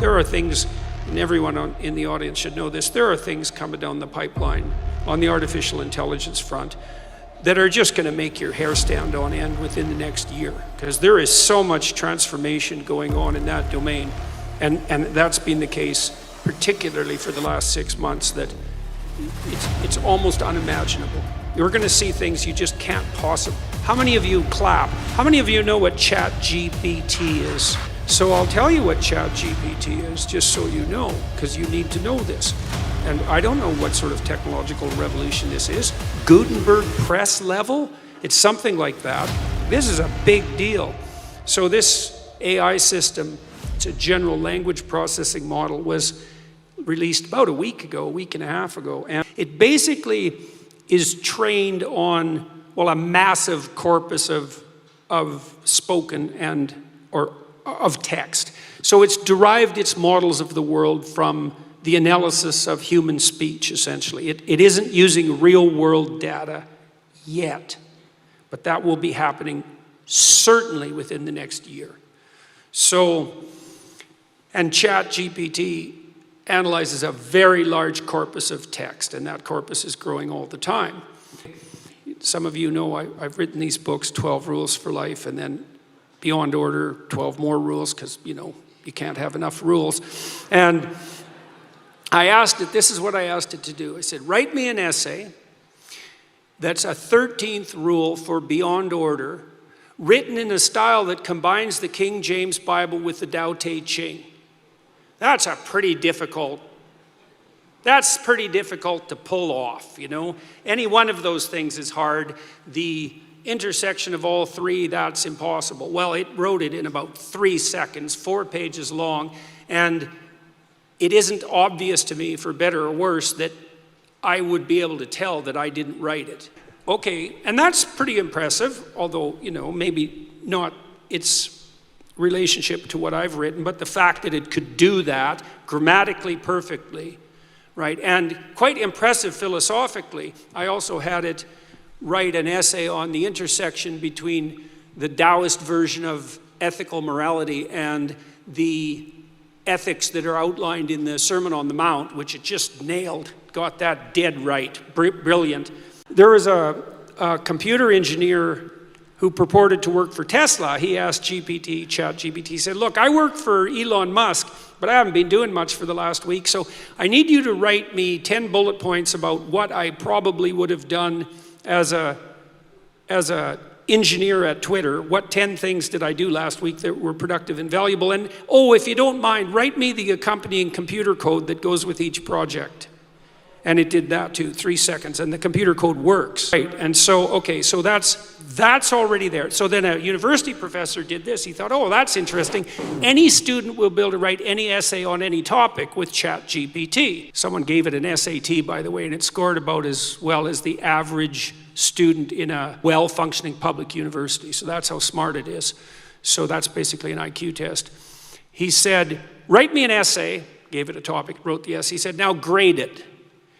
there are things, and everyone in the audience should know this, there are things coming down the pipeline on the artificial intelligence front that are just going to make your hair stand on end within the next year, because there is so much transformation going on in that domain, and that's been the case particularly for the last 6 months, that it's almost unimaginable. You're going to see things you just can't possibly. How many of you clap? How many of you know what ChatGPT is? So I'll tell you what ChatGPT is, just so you know, because you need to know this. And I don't know what sort of technological revolution this is. Gutenberg press level? It's something like that. This is a big deal. So this AI system, it's a general language processing model, was released about a week and a half ago. And it basically is trained on, well, a massive corpus of spoken or of text. So it's derived its models of the world from the analysis of human speech, essentially. It isn't using real world data yet, but that will be happening certainly within the next year. So, and ChatGPT analyzes a very large corpus of text, and that corpus is growing all the time. Some of you know I've written these books, 12 Rules for Life, and then Beyond Order, 12 more rules, because, you know, you can't have enough rules. And I asked it, this is what I asked it to do. I said, write me an essay that's a 13th rule for Beyond Order, written in a style that combines the King James Bible with the Tao Te Ching. That's pretty difficult to pull off, you know. Any one of those things is hard. The intersection of all three, that's impossible. Well, it wrote it in about 3 seconds, 4 pages long, and it isn't obvious to me, for better or worse, that I would be able to tell that I didn't write it. Okay, and that's pretty impressive, although, you know, maybe not its relationship to what I've written, but the fact that it could do that grammatically perfectly, right? And quite impressive philosophically. I also had it write an essay on the intersection between the Taoist version of ethical morality and the ethics that are outlined in the Sermon on the Mount, which it just nailed, got that dead right, brilliant. There was a computer engineer who purported to work for Tesla. He asked ChatGPT, said, look, I work for Elon Musk, but I haven't been doing much for the last week, so I need you to write me 10 bullet points about what I probably would have done as a engineer at Twitter. What 10 things did I do last week that were productive and valuable? And, oh, if you don't mind, write me the accompanying computer code that goes with each project. And it did that too, 3 seconds, and the computer code works. Right, and so, okay, so that's already there. So then a university professor did this. He thought, oh, that's interesting. Any student will be able to write any essay on any topic with ChatGPT. Someone gave it an SAT, by the way, and it scored about as well as the average student in a well-functioning public university. So that's how smart it is. So that's basically an IQ test. He said, write me an essay, gave it a topic, wrote the essay. He said, now grade it.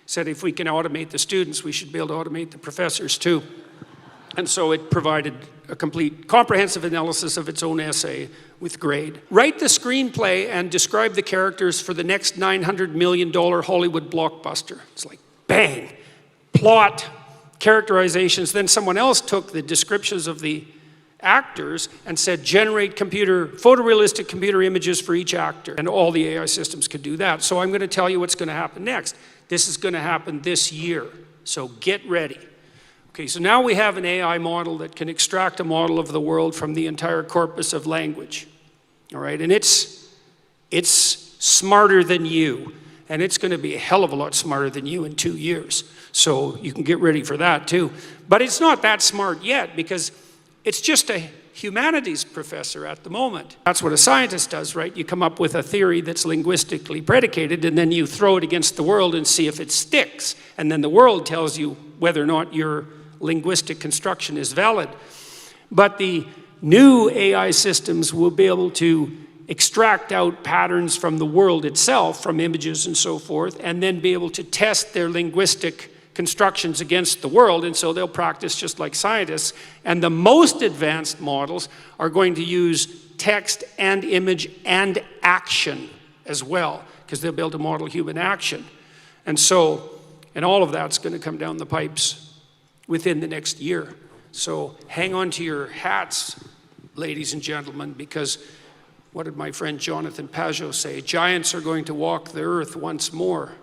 Said if we can automate the students, we should be able to automate the professors too. And so it provided a complete, comprehensive analysis of its own essay with grade. Write the screenplay and describe the characters for the next $900 million Hollywood blockbuster. It's like, bang, plot, characterizations. Then someone else took the descriptions of the actors and said, generate photorealistic computer images for each actor. And all the AI systems could do that. So I'm going to tell you what's going to happen next. This is going to happen this year. So get ready. Okay, so now we have an AI model that can extract a model of the world from the entire corpus of language. All right, and it's smarter than you. And it's going to be a hell of a lot smarter than you in 2 years. So you can get ready for that too. But it's not that smart yet because it's just a humanities professor at the moment. That's what a scientist does, right? You come up with a theory that's linguistically predicated and then you throw it against the world and see if it sticks. And then the world tells you whether or not your linguistic construction is valid. But the new AI systems will be able to extract out patterns from the world itself, from images and so forth, and then be able to test their linguistic constructions against the world, and so they'll practice just like scientists. And the most advanced models are going to use text and image and action as well, because they'll be able to model human action. And all of that's going to come down the pipes within the next year. So hang on to your hats, ladies and gentlemen, because what did my friend Jonathan Pajot say? Giants are going to walk the earth once more.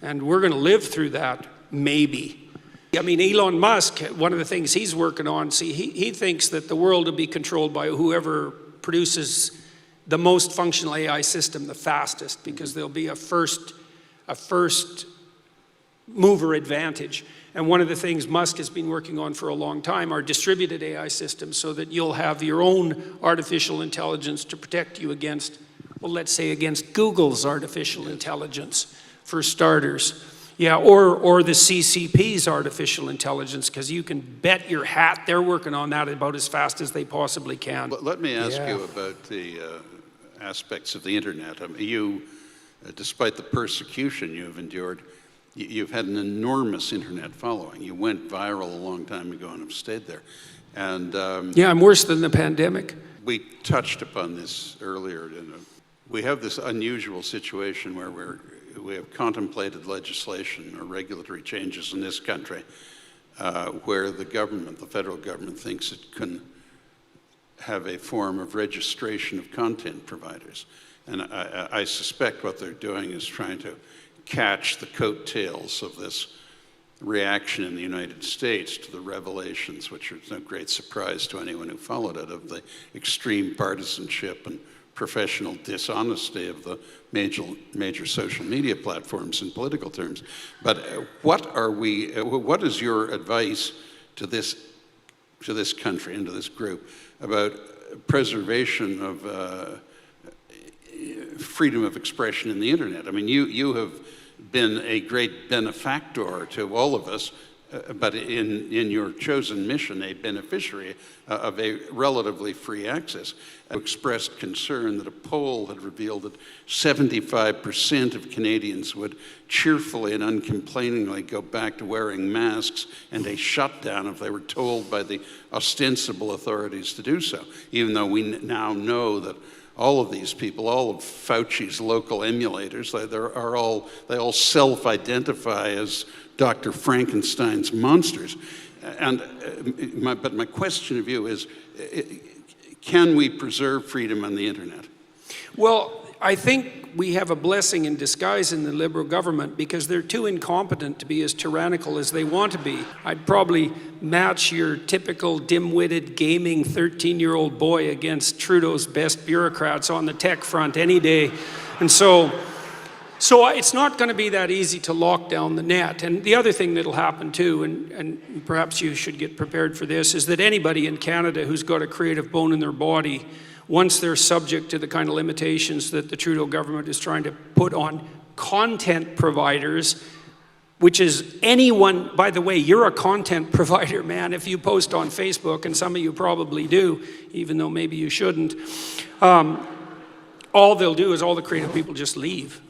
And we're going to live through that, maybe. I mean, Elon Musk, one of the things he's working on, he thinks that the world will be controlled by whoever produces the most functional AI system the fastest, because there'll be a first mover advantage. And one of the things Musk has been working on for a long time are distributed AI systems, so that you'll have your own artificial intelligence to protect you against, well, let's say against Google's artificial intelligence, for starters. Yeah, or the CCP's artificial intelligence, because you can bet your hat they're working on that about as fast as they possibly can. But let me ask you about the aspects of the internet. I mean, you, despite the persecution you've endured, you've had an enormous internet following. You went viral a long time ago and have stayed there. And yeah, I'm worse than the pandemic. We touched upon this earlier. We have this unusual situation where we have contemplated legislation or regulatory changes in this country where the government, the federal government, thinks it can have a form of registration of content providers. And I suspect what they're doing is trying to catch the coattails of this reaction in the United States to the revelations, which are no great surprise to anyone who followed it, of the extreme partisanship and professional dishonesty of the major social media platforms in political terms. But what is your advice to this country and to this group about preservation of freedom of expression in the internet? I mean, you have been a great benefactor to all of us, but in your chosen mission, a beneficiary of a relatively free access. Expressed concern that a poll had revealed that 75% of Canadians would cheerfully and uncomplainingly go back to wearing masks and a shutdown if they were told by the ostensible authorities to do so, even though we now know that all of these people, all of Fauci's local emulators, they all self-identify as Dr. Frankenstein's monsters. And but my question of you is, can we preserve freedom on the internet? Well, I think we have a blessing in disguise in the Liberal government, because they're too incompetent to be as tyrannical as they want to be. I'd probably match your typical dim-witted gaming 13-year-old boy against Trudeau's best bureaucrats on the tech front any day. And so it's not going to be that easy to lock down the net. And the other thing that'll happen too, and perhaps you should get prepared for this, is that anybody in Canada who's got a creative bone in their body, once they're subject to the kind of limitations that the Trudeau government is trying to put on content providers, which is anyone, by the way, you're a content provider, man, if you post on Facebook, and some of you probably do, even though maybe you shouldn't, all they'll do is all the creative people just leave.